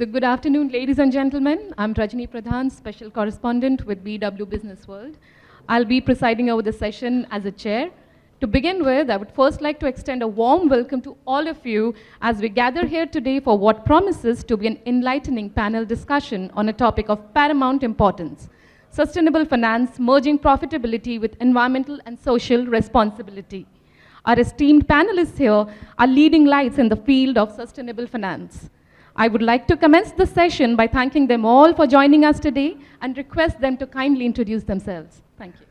So good afternoon, ladies and gentlemen. I'm Rajany Pradhan, Special Correspondent with BW Businessworld. I'll be presiding over the session as a chair. To begin with, I would first like to extend a warm welcome to all of you as we gather here today for what promises to be an enlightening panel discussion on a topic of paramount importance: sustainable finance, merging profitability with environmental and social responsibility. Our esteemed panelists here are leading lights in the field of sustainable finance. I would like to commence the session by thanking them all for joining us today and request them to kindly introduce themselves. Thank you.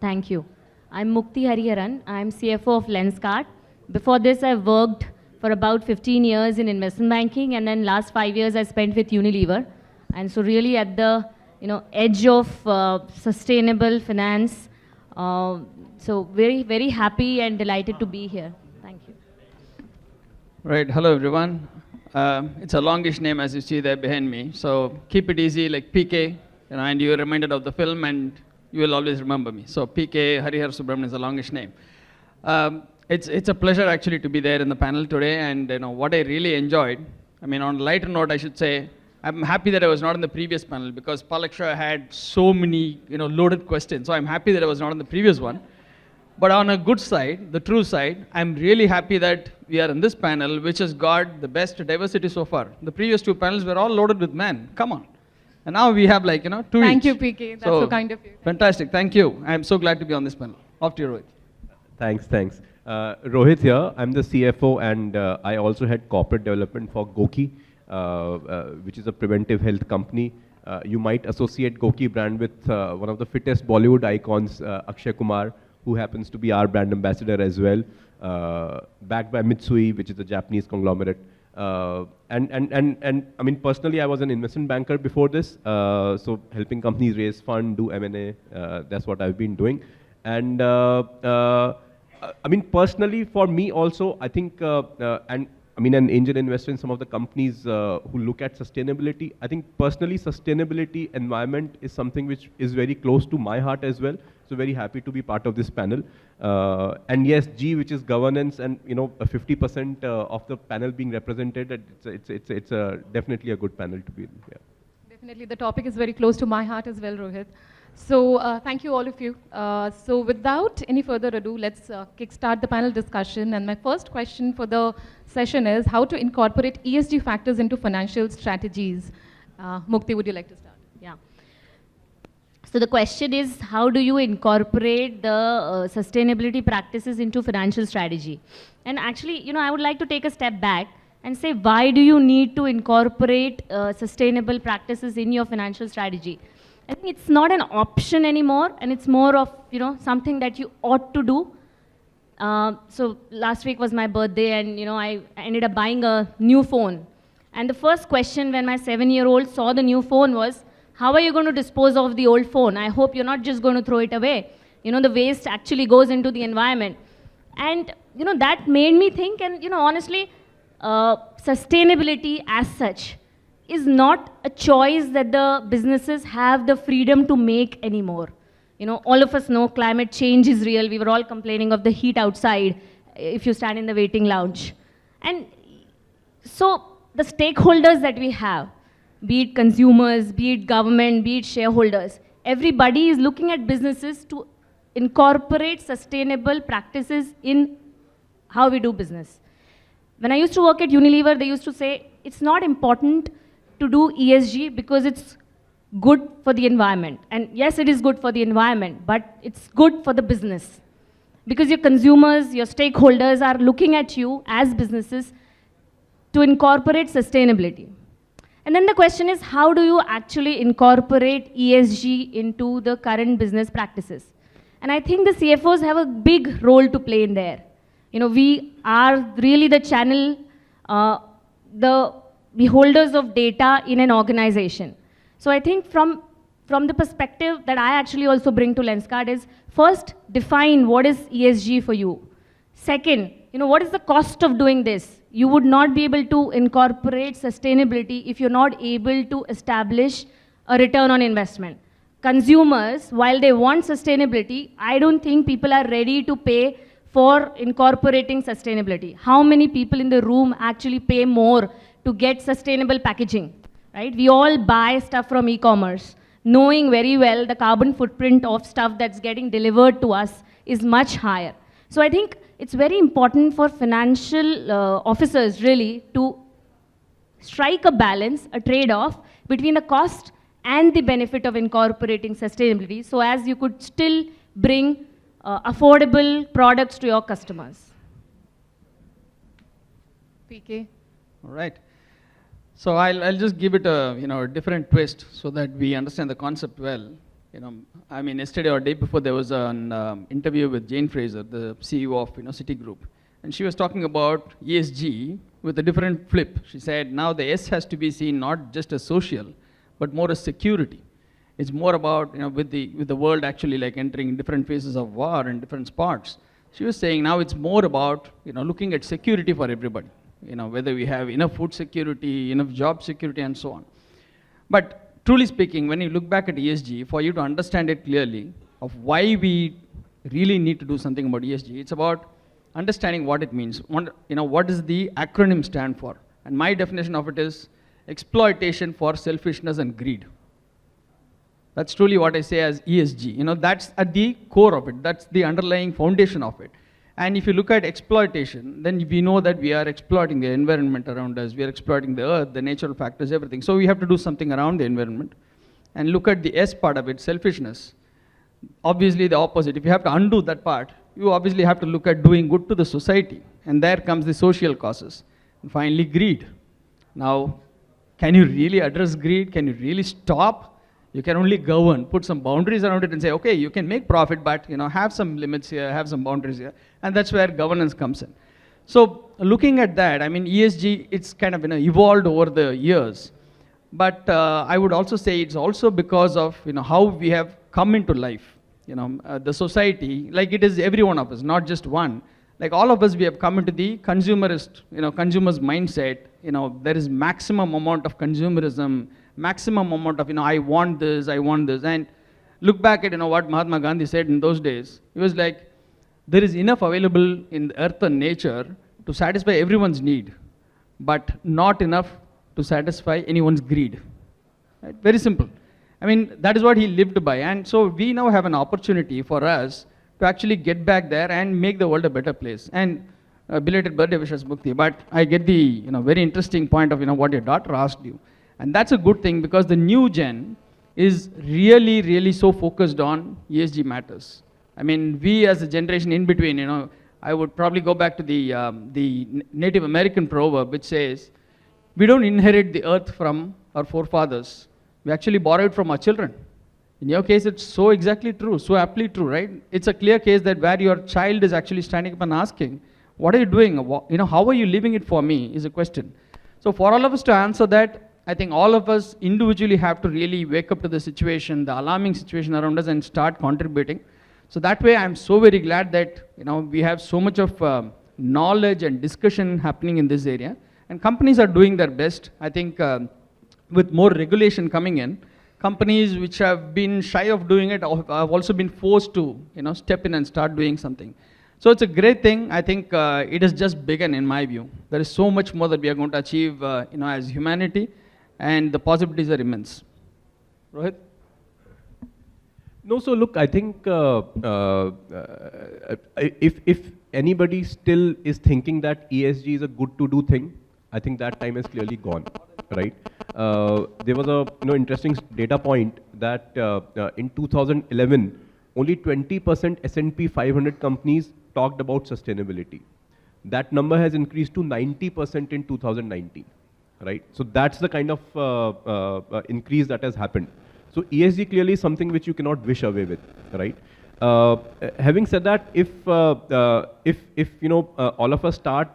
Thank you. I'm Mukti Hariharan. I'm CFO of Lenskart. Before this, I worked for about 15 years in investment banking, and then last 5 years I spent with Unilever. And so really at the edge of sustainable finance. So very, very happy and delighted to be here. Thank you. Right, hello everyone. It's a longish name as you see there behind me. So keep it easy like PK, and you're reminded of the film and you will always remember me. So PK, Hariharan Subramanian is a longish name. It's a pleasure actually to be there in the panel today, and what I really enjoyed, on a lighter note I should say, I'm happy that I was not in the previous panel because Palaksha had so many loaded questions. So I'm happy that I was not in the previous one. But on a good side, the true side, I'm really happy that we are in this panel, which has got the best diversity so far. The previous two panels were all loaded with men. Come on. And now we have two Thank each. you, PK. That's so kind of you. Fantastic. Thank you. I'm so glad to be on this panel. Off to you, Rohit. Thanks. Rohit here. I'm the CFO, and I also had corporate development for GOQii, which is a preventive health company. You might associate GOQii brand with one of the fittest Bollywood icons, Akshay Kumar, who happens to be our brand ambassador as well, backed by Mitsui, which is a Japanese conglomerate. And personally, I was an investment banker before this, so helping companies raise fund, do M&A, that's what I've been doing. And personally, for me also, I think, an angel investor in some of the companies who look at sustainability. I think personally, sustainability, environment is something which is very close to my heart as well. So very happy to be part of this panel. And yes, G, which is governance, and 50% of the panel being represented. It's definitely a good panel to be in. Yeah. Definitely, the topic is very close to my heart as well, Rohit. So thank you all of you. So without any further ado, let's kickstart the panel discussion. And my first question for the session is how to incorporate ESG factors into financial strategies. Mukti, would you like to start? Yeah. So the question is, how do you incorporate the sustainability practices into financial strategy? And actually, I would like to take a step back and say, why do you need to incorporate sustainable practices in your financial strategy? I think it's not an option anymore, and it's more of something that you ought to do. So last week was my birthday, and I ended up buying a new phone. And the first question when my 7-year-old saw the new phone was, how are you going to dispose of the old phone? I hope you're not just going to throw it away. The waste actually goes into the environment. And that made me think, and honestly, sustainability as such is not a choice that the businesses have the freedom to make anymore. All of us know climate change is real. We were all complaining of the heat outside if you stand in the waiting lounge. And so the stakeholders that we have, be it consumers, be it government, be it shareholders, everybody is looking at businesses to incorporate sustainable practices in how we do business. When I used to work at Unilever, they used to say, it's not important to do ESG because it's good for the environment. And yes, it is good for the environment, but it's good for the business. Because your consumers, your stakeholders are looking at you as businesses to incorporate sustainability. And then the question is, how do you actually incorporate ESG into the current business practices? And I think the CFOs have a big role to play in there. We are really the channel, the holders of data in an organization. So I think from the perspective that I actually also bring to Lenskart is, first, define what is ESG for you. Second, what is the cost of doing this? You would not be able to incorporate sustainability if you're not able to establish a return on investment. Consumers, while they want sustainability, I don't think people are ready to pay for incorporating sustainability? How many people in the room actually pay more to get sustainable packaging, right? We all buy stuff from e-commerce, knowing very well the carbon footprint of stuff that's getting delivered to us is much higher. So I think it's very important for financial officers really to strike a balance, a trade-off between the cost and the benefit of incorporating sustainability, so as you could still bring affordable products to your customers. PK. All right. So I'll just give it a a different twist so that we understand the concept well. I mean, yesterday or day before there was an interview with Jane Fraser, the CEO of Citigroup, and she was talking about ESG with a different flip. She said now the S has to be seen not just as social, but more as security. It's more about with the world actually like entering different phases of war in different spots. She was saying now it's more about looking at security for everybody. Whether we have enough food security, enough job security, and so on. But truly speaking, when you look back at ESG, for you to understand it clearly of why we really need to do something about ESG, it's about understanding what it means. What does the acronym stand for? And my definition of it is exploitation for selfishness and greed. That's truly what I say as ESG. That's at the core of it. That's the underlying foundation of it. And if you look at exploitation, then we know that we are exploiting the environment around us. We are exploiting the earth, the natural factors, everything. So we have to do something around the environment. And look at the S part of it, selfishness. Obviously the opposite. If you have to undo that part, you obviously have to look at doing good to the society. And there comes the social causes. And finally, greed. Now, can you really address greed? Can you really stop? You can only govern, put some boundaries around it and say, okay, you can make profit, but have some limits here, have some boundaries here. And that's where governance comes in. So looking at that, I mean, ESG, it's kind of evolved over the years. But I would also say it's also because of how we have come into life. The society, like it is every one of us, not just one. Like all of us, we have come into the consumerist, consumer's mindset. There is maximum amount of consumerism, maximum amount of, I want this. And look back at, what Mahatma Gandhi said in those days. He was like, there is enough available in the earth and nature to satisfy everyone's need, but not enough to satisfy anyone's greed. Right? Very simple. I mean, that is what he lived by. And so we now have an opportunity for us to actually get back there and make the world a better place. And belated birthday wishes, Mukti. But I get the very interesting point of what your daughter asked you. And that's a good thing because the new gen is really, really so focused on ESG matters. I mean, we as a generation in between, I would probably go back to the Native American proverb which says, we don't inherit the earth from our forefathers. We actually borrow it from our children. In your case, it's so exactly true, so aptly true, right? It's a clear case that where your child is actually standing up and asking, what are you doing? How are you leaving it for me is a question. So for all of us to answer that, I think all of us individually have to really wake up to the situation, the alarming situation around us and start contributing. So that way I'm so very glad that we have so much of knowledge and discussion happening in this area. And companies are doing their best. I think with more regulation coming in, companies which have been shy of doing it have also been forced to step in and start doing something. So it's a great thing. I think it has just begun in my view. There is so much more that we are going to achieve as humanity. And the possibilities are immense. Rohit? No, so look, I think if anybody still is thinking that ESG is a good to do thing, I think that time is clearly gone, right? There was a interesting data point that in 2011, only 20% S&P 500 companies talked about sustainability. That number has increased to 90% in 2019. Right? So that's the kind of increase that has happened. So ESG clearly is something which you cannot wish away with, right? Having said that, if all of us start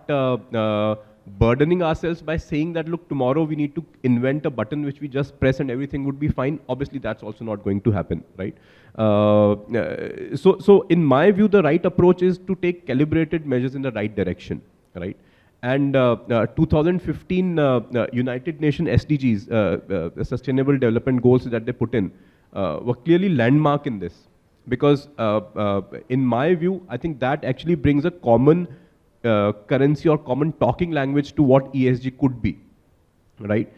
burdening ourselves by saying that, look, tomorrow we need to invent a button which we just press and everything would be fine, obviously that's also not going to happen, right? So in my view, the right approach is to take calibrated measures in the right direction, right? And 2015 United Nations SDGs, Sustainable Development Goals that they put in, were clearly landmark in this. because in my view, I think that actually brings a common currency or common talking language to what ESG could be, right?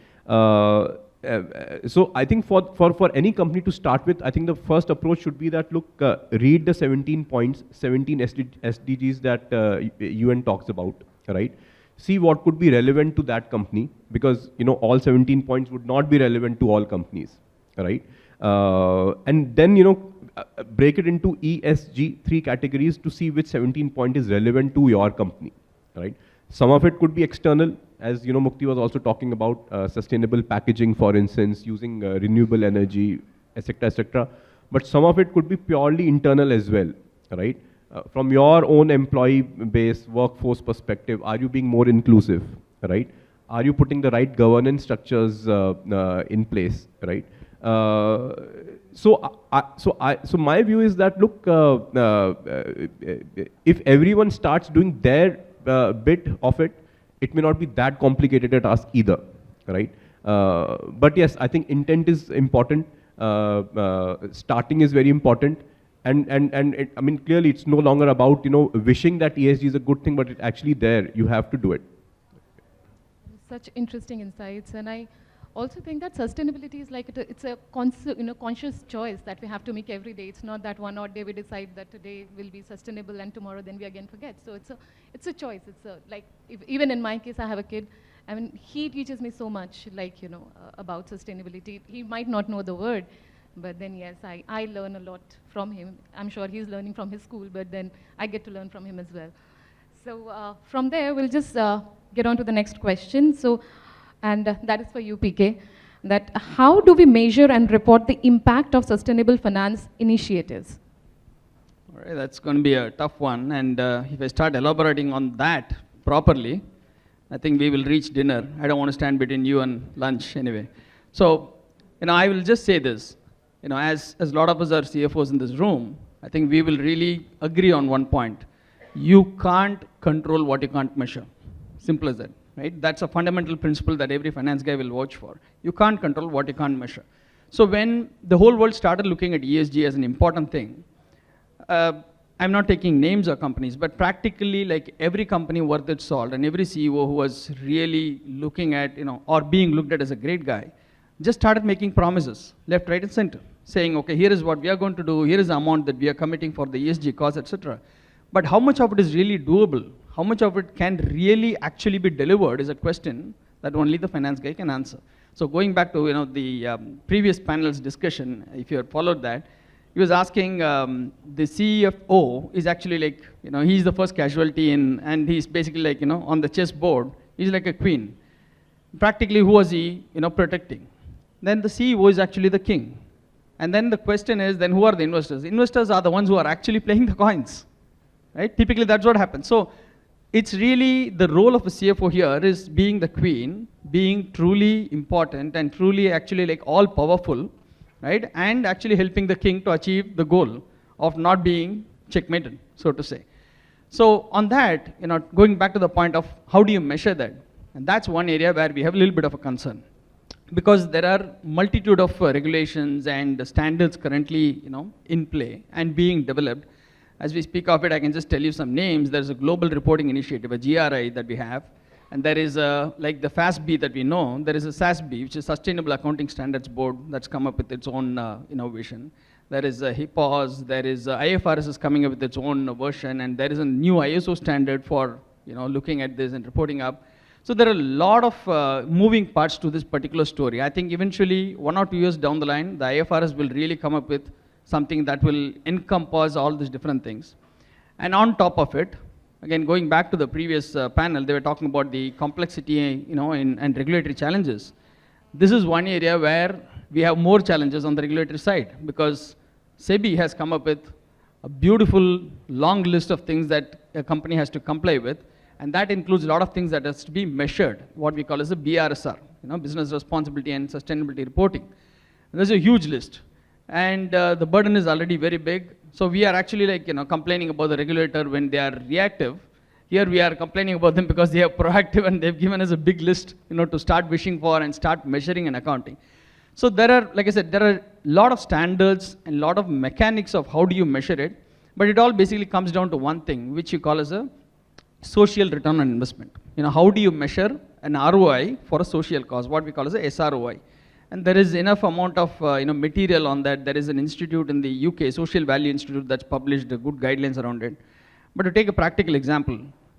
So I think for any company to start with, I think the first approach should be that, look, read the 17 points, 17 SDGs that UN talks about, right? See what could be relevant to that company, because all 17 points would not be relevant to all companies, right? And then break it into ESG 3 categories to see which 17 point is relevant to your company, right? Some of it could be external, as Mukti was also talking about sustainable packaging, for instance, using renewable energy, etc., etc. But some of it could be purely internal as well, right? From your own employee base, workforce perspective, are you being more inclusive, right? Are you putting the right governance structures in place, right? So my view is that, look, if everyone starts doing their bit of it, it may not be that complicated a task either, right? But yes, I think intent is important. Starting is very important. And I mean, clearly it's no longer about, wishing that ESG is a good thing, but it's actually there. You have to do it. Such interesting insights. And I also think that sustainability is like, it's a conscious choice that we have to make every day. It's not that one odd day we decide that today will be sustainable and tomorrow then we again forget. So it's a choice. It's like, even in my case, I have a kid. I mean, he teaches me so much, like, about sustainability. He might not know the word, but then yes, I learn a lot from him. I'm sure he's learning from his school, but then I get to learn from him as well. So from there, we'll just get on to the next question. So, and that is for you, PK, that how do we measure and report the impact of sustainable finance initiatives? All right, that's going to be a tough one. And if I start elaborating on that properly, I think we will reach dinner. I don't want to stand between you and lunch anyway. So, I will just say this. As a lot of us are CFOs in this room, I think we will really agree on one point. You can't control what you can't measure. Simple as that, right? That's a fundamental principle that every finance guy will watch for. You can't control what you can't measure. So when the whole world started looking at ESG as an important thing, I'm not taking names of companies, but practically like every company worth its salt and every CEO who was really looking at, or being looked at as a great guy, just started making promises, left, right, and center, saying, okay, here is what we are going to do, here is the amount that we are committing for the ESG cause, etc. But how much of it is really doable? How much of it can really actually be delivered is a question that only the finance guy can answer. So going back to the previous panel's discussion, if you had followed that, he was asking the CFO is actually like, he's the first casualty and he's basically like, on the chessboard, he's like a queen. Practically, who was he, protecting? Then the CEO is actually the king. And then the question is, then who are the investors? Investors are the ones who are actually playing the coins, right? Typically, that's what happens. So it's really the role of a CFO here is being the queen, being truly important and truly actually like all powerful, right? And actually helping the king to achieve the goal of not being checkmated, so to say. So on that, going back to the point of how do you measure that? And that's one area where we have a little bit of a concern. Because there are multitude of regulations and standards currently, in play and being developed. As we speak of it, I can just tell you some names. There's a global reporting initiative, a GRI that we have. And there is like the FASB that we know, there is a SASB, which is Sustainable Accounting Standards Board, that's come up with its own innovation. There is a HIPAA, there is IFRS is coming up with its own version, and there is a new ISO standard for looking at this and reporting up. So there are a lot of moving parts to this particular story. I think eventually 1 or 2 years down the line, the IFRS will really come up with something that will encompass all these different things. And on top of it, again, going back to the previous panel, they were talking about the complexity, and regulatory challenges. This is one area where we have more challenges on the regulatory side because SEBI has come up with a beautiful long list of things that a company has to comply with. And that includes a lot of things that has to be measured, what we call as a BRSR, business responsibility and sustainability reporting. And there's a huge list. And the burden is already very big. So we are actually like, complaining about the regulator when they are reactive. Here we are complaining about them because they are proactive and they've given us a big list, to start wishing for and start measuring and accounting. So there are, like I said, there are lot of standards and lot of mechanics of how do you measure it, but it all basically comes down to one thing, which you call as a social return on investment. How do you measure an ROI for a social cause, what we call as a SROI. And there is enough amount of material on that. There is an institute in the UK, Social Value Institute, that's published good guidelines around it. But to take a practical example,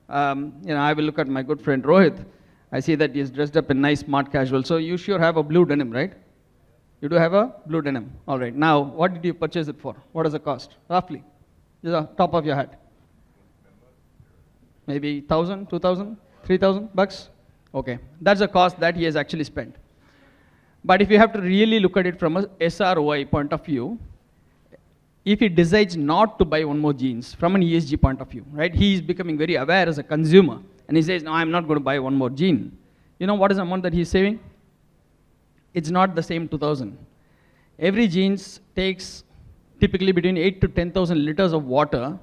I will look at my good friend Rohit. I see that he's dressed up in nice smart casual. So you sure have a blue denim, right? You do have a blue denim. All right. Now, what did you purchase it for? What is the cost, roughly? Just the top of your head. Maybe 1,000, 2,000, 3,000 bucks? Okay. That's the cost that he has actually spent. But if you have to really look at it from a SROI point of view, if he decides not to buy one more jeans from an ESG point of view, right? He is becoming very aware as a consumer. And he says, no, I'm not going to buy one more jean. You know what is the amount that he's saving? It's not the same 2,000. Every jeans takes typically between 8 to 10,000 liters of water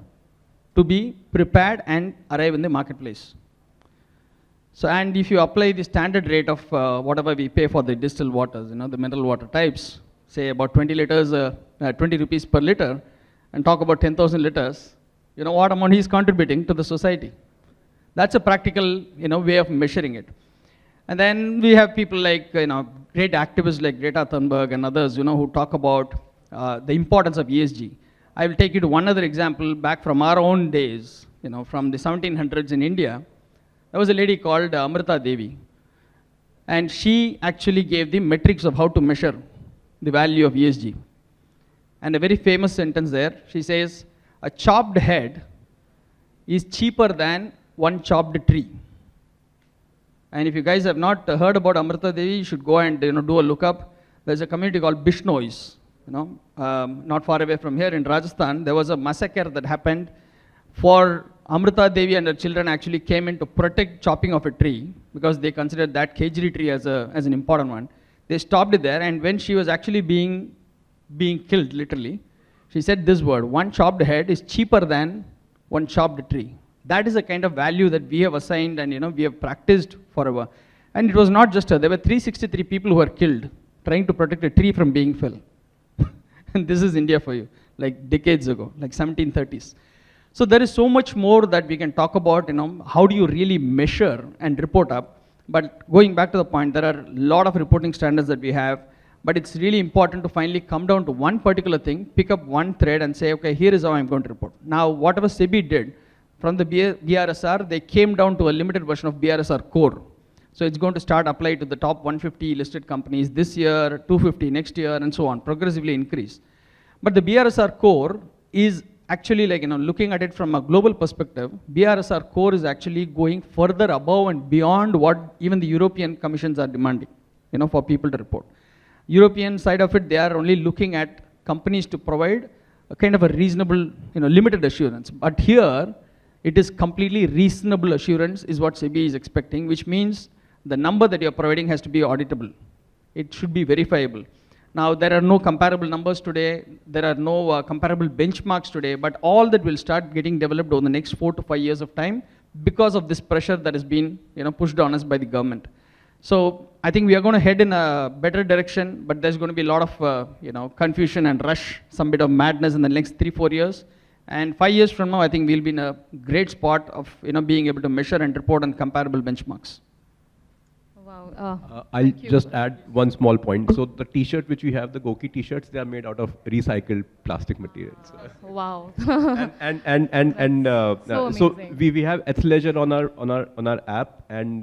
to be prepared and arrive in the marketplace. So, and if you apply the standard rate of whatever we pay for the distilled waters, the mineral water types, say about 20 rupees per liter, and talk about 10,000 liters, what amount he's contributing to the society. That's a practical, way of measuring it. And then we have people like, great activists like Greta Thunberg and others, who talk about the importance of ESG. I will take you to one other example back from our own days, from the 1700s in India. There was a lady called Amrita Devi. And she actually gave the metrics of how to measure the value of ESG. And a very famous sentence there, she says, a chopped head is cheaper than one chopped tree. And if you guys have not heard about Amrita Devi, you should go and do a lookup. There's a community called Bishnois, not far away from here in Rajasthan. There was a massacre that happened for Amrita Devi and her children actually came in to protect chopping of a tree because they considered that Kejri tree as an important one. They stopped it there, and when she was actually being killed, literally, she said this word, one chopped head is cheaper than one chopped tree. That is the kind of value that we have assigned and we have practiced forever. And it was not just her. There were 363 people who were killed trying to protect a tree from being felled. And this is India for you, like decades ago, like 1730s. So there is so much more that we can talk about, how do you really measure and report up. But going back to the point, there are a lot of reporting standards that we have, but it's really important to finally come down to one particular thing, pick up one thread and say, okay, here is how I'm going to report. Now, whatever SEBI did, from the BRSR, they came down to a limited version of BRSR core. So it's going to start apply to the top 150 listed companies this year, 250 next year, and so on, progressively increase. But the BRSR core is actually looking at it from a global perspective, BRSR core is actually going further above and beyond what even the European commissions are demanding, for people to report. European side of it, they are only looking at companies to provide a kind of a reasonable, limited assurance. But here, it is completely reasonable assurance is what SEBI is expecting, which means the number that you're providing has to be auditable. It should be verifiable. Now, there are no comparable numbers today. There are no comparable benchmarks today, but all that will start getting developed over the next 4 to 5 years of time because of this pressure that has been pushed on us by the government. So I think we are going to head in a better direction, but there's going to be a lot of confusion and rush, some bit of madness in the next 3-4 years. And 5 years from now, I think we'll be in a great spot of being able to measure and report on comparable benchmarks. Wow. I'll just add one small point. So the T-shirt which we have, the GOQii T-shirts, they are made out of recycled plastic materials. Wow. So we have athleisure on our app and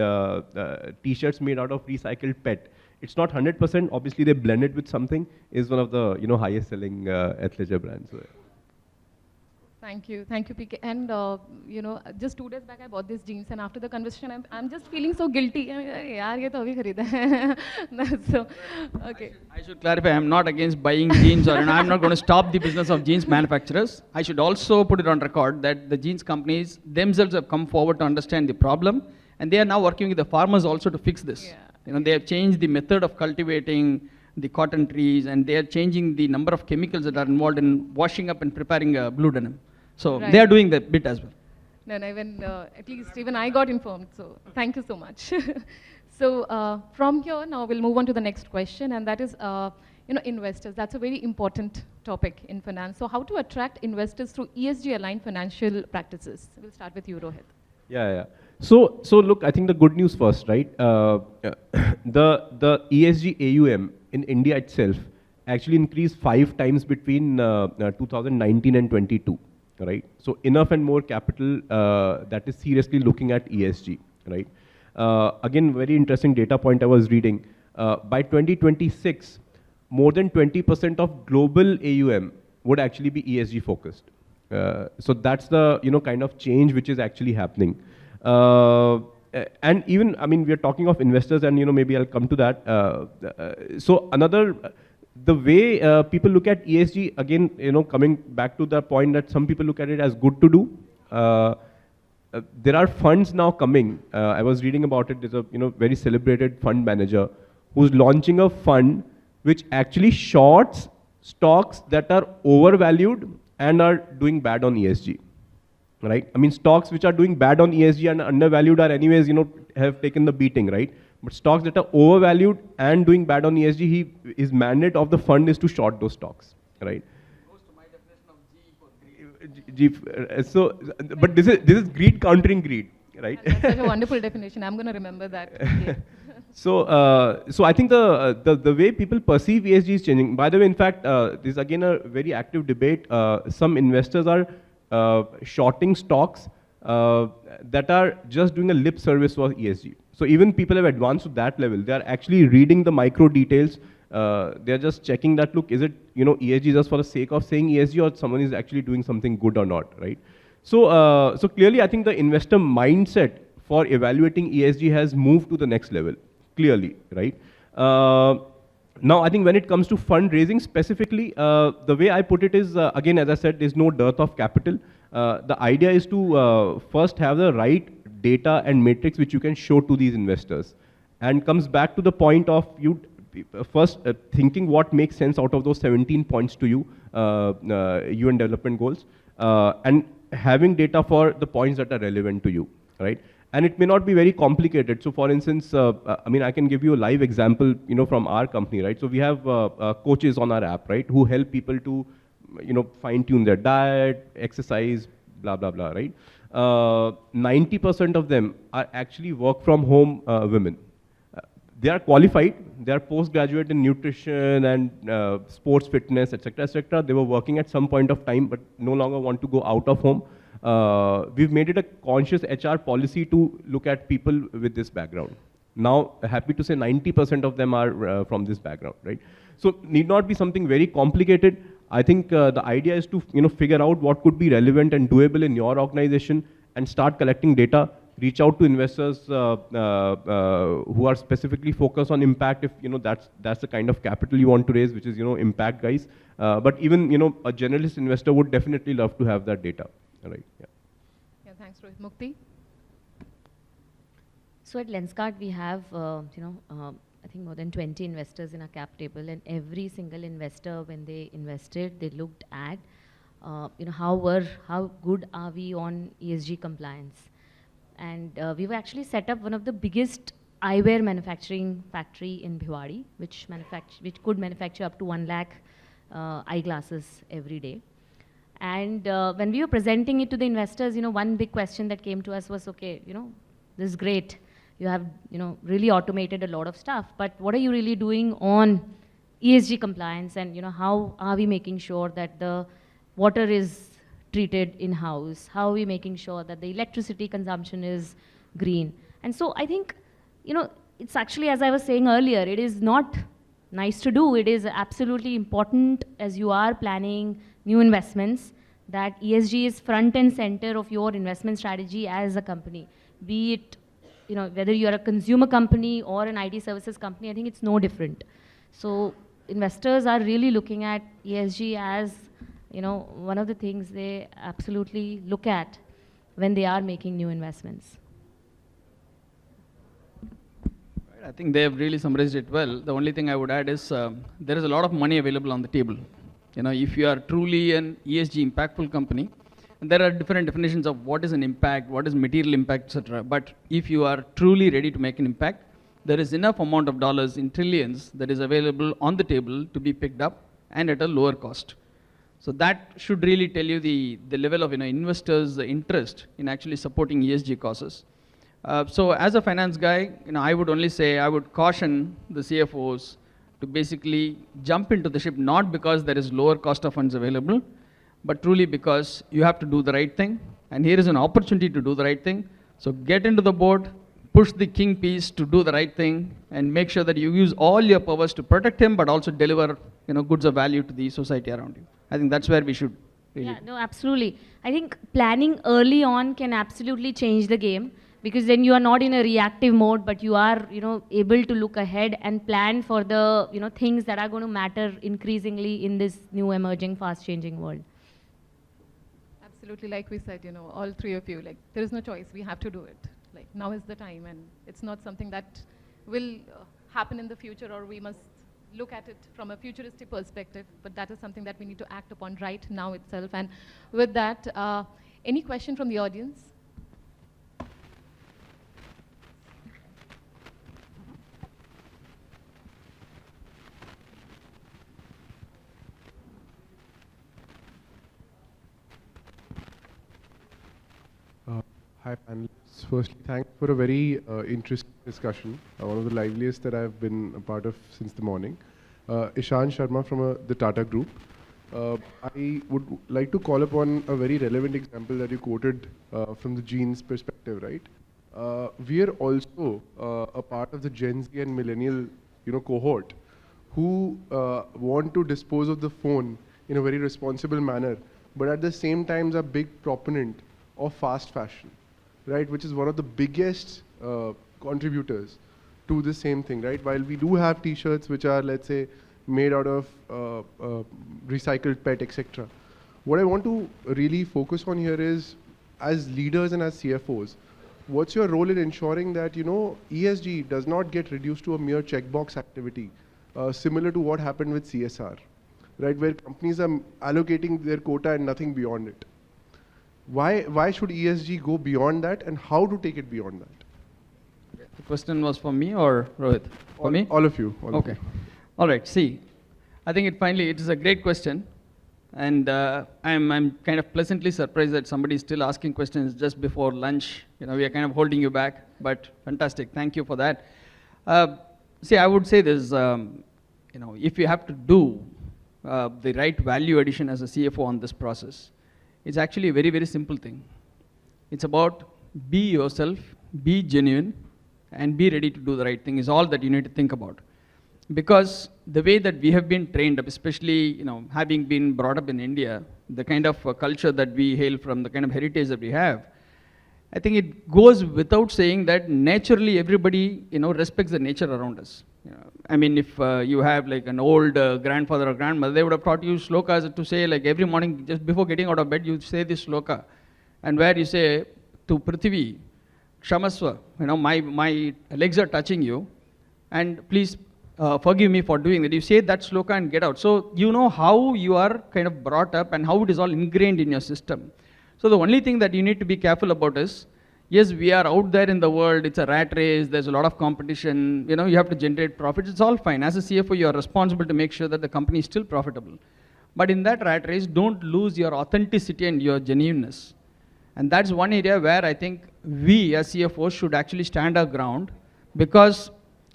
T-shirts made out of recycled PET. It's not 100%. Obviously, they blend it with something. Is one of the highest selling athleisure brands. So, Thank you, PK. And just 2 days back, I bought these jeans, and after the conversation, I'm just feeling so guilty. Yaar, ye to abhi kharida hai. So, okay. I should clarify, I'm not against buying jeans, or I'm not going to stop the business of jeans manufacturers. I should also put it on record that the jeans companies themselves have come forward to understand the problem, and they are now working with the farmers also to fix this. Yeah. They have changed the method of cultivating the cotton trees, and they are changing the number of chemicals that are involved in washing up and preparing blue denim. So they are doing that bit as well. No, at least even I got informed. So thank you so much. So from here, now we'll move on to the next question, and that is, investors. That's a very important topic in finance. So how to attract investors through ESG-aligned financial practices? We'll start with you, Rohit. Yeah. So look, I think the good news first, right? The ESG AUM in India itself actually increased 5 times between 2019 and 22, right? So enough and more capital that is seriously looking at ESG, right? Again, very interesting data point I was reading. By 2026, more than 20% of global AUM would actually be ESG focused. So that's the kind of change which is actually happening. And even, I mean, we are talking of investors, and maybe I'll come to that. So the way people look at ESG, again, coming back to the point that some people look at it as good to do. There are funds now coming. I was reading about it. There's a very celebrated fund manager who's launching a fund which actually shorts stocks that are overvalued and are doing bad on ESG. Right? I mean, stocks which are doing bad on ESG and undervalued are anyways, have taken the beating, right? But stocks that are overvalued and doing bad on ESG, his mandate of the fund is to short those stocks, right? Goes to my definition of G for greed. So, but this is greed countering greed, right? That's such a wonderful definition. I'm going to remember that. Yeah. So I think the way people perceive ESG is changing. By the way, in fact, this is again a very active debate. Some investors are shorting stocks that are just doing a lip service for ESG. So even people have advanced to that level. They are actually reading the micro details. They are just checking that, look, is it ESG just for the sake of saying ESG, or someone is actually doing something good or not, right? So clearly, I think the investor mindset for evaluating ESG has moved to the next level, clearly, right? Now, I think when it comes to fundraising specifically, the way I put it is, again, as I said, there's no dearth of capital. The idea is to first have the right data and metrics which you can show to these investors. And comes back to the point of you first thinking what makes sense out of those 17 points to you, UN development goals, and having data for the points that are relevant to you, right? And it may not be very complicated. So for instance, I mean, I can give you a live example, from our company, right? So we have coaches on our app, right? Who help people to, fine tune their diet, exercise, blah, blah, blah, right? 90% of them are actually work from home women. They are qualified, they are postgraduate in nutrition and sports fitness, etc., etc. They were working at some point of time, but no longer want to go out of home. We've made it a conscious HR policy to look at people with this background. Now, happy to say 90% of them are from this background, right? So, need not be something very complicated. I think the idea is to figure out what could be relevant and doable in your organization and start collecting data. Reach out to investors who are specifically focused on impact if that's the kind of capital you want to raise, which is impact guys. But even a generalist investor would definitely love to have that data. Right. Yeah, thanks, Rohit. Mukti? So at Lenskart, we have, I think more than 20 investors in our cap table, and every single investor, when they invested, they looked at, how good are we on ESG compliance. And we've actually set up one of the biggest eyewear manufacturing factory in Bhiwadi, which could manufacture up to 1 lakh eyeglasses every day. And when we were presenting it to the investors, one big question that came to us was, okay, this is great. You have, really automated a lot of stuff, but what are you really doing on ESG compliance, and, how are we making sure that the water is treated in-house? How are we making sure that the electricity consumption is green? And so I think, it's actually, as I was saying earlier, it is not nice to do. It is absolutely important as you are planning new investments that ESG is front and center of your investment strategy as a company. Be it, whether you're a consumer company or an IT services company, I think it's no different. So investors are really looking at ESG as one of the things they absolutely look at when they are making new investments. I think they have really summarized it well. The only thing I would add is there is a lot of money available on the table. If you are truly an ESG impactful company, there are different definitions of what is an impact, what is material impact, etc. But if you are truly ready to make an impact, there is enough amount of dollars in trillions that is available on the table to be picked up and at a lower cost. So that should really tell you the level of investors' interest in actually supporting ESG causes. So as a finance guy, I would only say I would caution the CFOs to basically jump into the ship, not because there is lower cost of funds available, but truly because you have to do the right thing. And here is an opportunity to do the right thing. So get into the board, push the king piece to do the right thing, and make sure that you use all your powers to protect him, but also deliver goods of value to the society around you. I think that's where we should really. Yeah, no, absolutely. I think planning early on can absolutely change the game, because then you are not in a reactive mode, but you are able to look ahead and plan for the things that are going to matter increasingly in this new emerging, fast-changing world. Absolutely, like we said, all three of you, like there is no choice. We have to do it. Like now is the time, and it's not something that will happen in the future, or we must look at it from a futuristic perspective, but that is something that we need to act upon right now itself. And with that, any question from the audience? Hi panelists. Firstly, thanks for a very interesting discussion, one of the liveliest that I've been a part of since the morning. Ishan Sharma from the Tata Group. I would like to call upon a very relevant example that you quoted from the genes perspective, right? We are also a part of the Gen Z and millennial cohort who want to dispose of the phone in a very responsible manner, but at the same time are big proponent of fast fashion, right, which is one of the biggest contributors to the same thing, right? While we do have t-shirts which are, let's say, made out of recycled PET, etc. What I want to really focus on here is, as leaders and as CFOs, what's your role in ensuring that, ESG does not get reduced to a mere checkbox activity, similar to what happened with CSR, right, where companies are allocating their quota and nothing beyond it. Why should ESG go beyond that, and how to take it beyond that? The question was for me or Rohit? For me? All of you. Okay. All right. See, I think it is a great question, and I'm kind of pleasantly surprised that somebody is still asking questions just before lunch. We are kind of holding you back, but fantastic. Thank you for that. See, I would say this. If you have to do the right value addition as a CFO on this process, it's actually a very, very simple thing. It's about be yourself, be genuine, and be ready to do the right thing is all that you need to think about. Because the way that we have been trained up, especially having been brought up in India, the kind of culture that we hail from, the kind of heritage that we have, I think it goes without saying that naturally everybody respects the nature around us. I mean, if you have like an old grandfather or grandmother, they would have taught you slokas to say, like every morning just before getting out of bed, you say this sloka, and where you say to Prithvi, Kshamaswa, my legs are touching you, and please forgive me for doing that. You say that sloka and get out. So you know how you are kind of brought up and how it is all ingrained in your system. So the only thing that you need to be careful about is, yes, we are out there in the world, it's a rat race, there's a lot of competition, you have to generate profits, it's all fine. As a CFO, you are responsible to make sure that the company is still profitable. But in that rat race, don't lose your authenticity and your genuineness. And that's one area where I think we as CFOs should actually stand our ground, because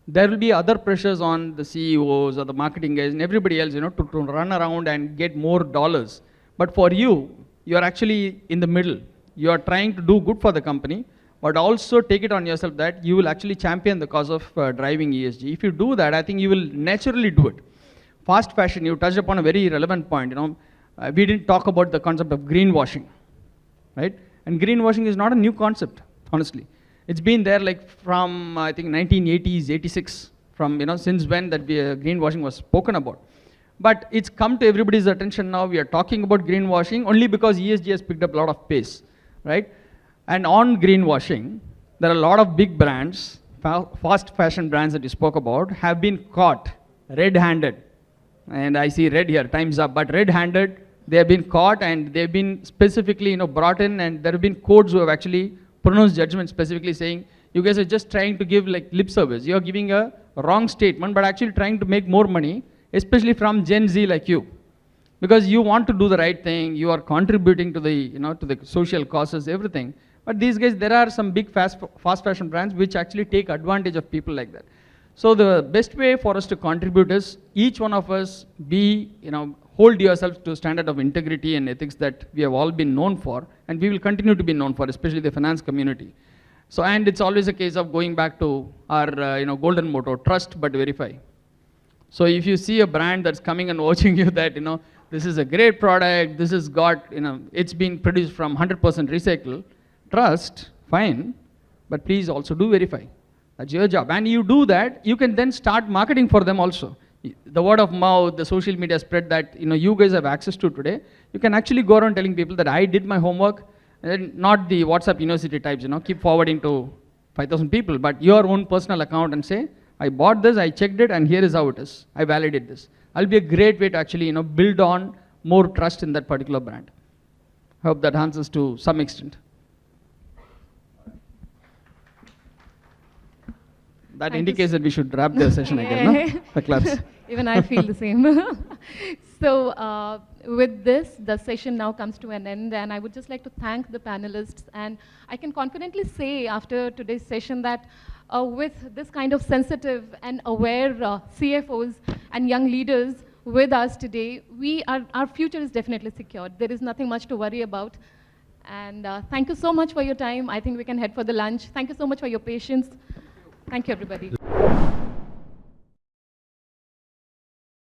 there will be other pressures on the CEOs or the marketing guys and everybody else, to run around and get more dollars. But for you, you're actually in the middle. You are trying to do good for the company, but also take it on yourself that you will actually champion the cause of driving ESG. If you do that, I think you will naturally do it. Fast fashion, you touched upon a very relevant point. We didn't talk about the concept of greenwashing, right? And greenwashing is not a new concept, honestly. It's been there like from, I think, 1980s, 86, from, since when that greenwashing was spoken about. But it's come to everybody's attention now. We are talking about greenwashing only because ESG has picked up a lot of pace, right? And on greenwashing, there are a lot of big brands, fast fashion brands that you spoke about, have been caught red-handed. And I see red here, time's up, but red-handed, they have been caught and they've been specifically brought in, and there have been courts who have actually pronounced judgment specifically saying, You guys are just trying to give like lip service. You're giving a wrong statement, but actually trying to make more money, especially from Gen Z like you. Because you want to do the right thing, you are contributing to the, to the social causes, everything. But these guys, there are some big fast fashion brands which actually take advantage of people like that. So the best way for us to contribute is each one of us hold yourselves to a standard of integrity and ethics that we have all been known for, and we will continue to be known for, especially the finance community. So, and it's always a case of going back to our, golden motto, trust but verify. So if you see a brand that's coming and watching you that, this is a great product, this has got, it's been produced from 100% recycle, trust, fine, but please also do verify. That's your job. And you do that, you can then start marketing for them also. The word of mouth, the social media spread that, you guys have access to today, you can actually go around telling people that I did my homework, and not the WhatsApp university types, keep forwarding to 5,000 people, but your own personal account and say, I bought this, I checked it, and here is how it is. I validated this. That'll be a great way to actually, build on more trust in that particular brand. I hope that answers to some extent. That indicates that we should wrap the session again, no? The claps. Even I feel the same. So with this, the session now comes to an end, and I would just like to thank the panelists. And I can confidently say after today's session that with this kind of sensitive and aware CFOs and young leaders with us today, our future is definitely secured. There is nothing much to worry about. And thank you so much for your time. I think we can head for the lunch. Thank you so much for your patience. Thank you, everybody.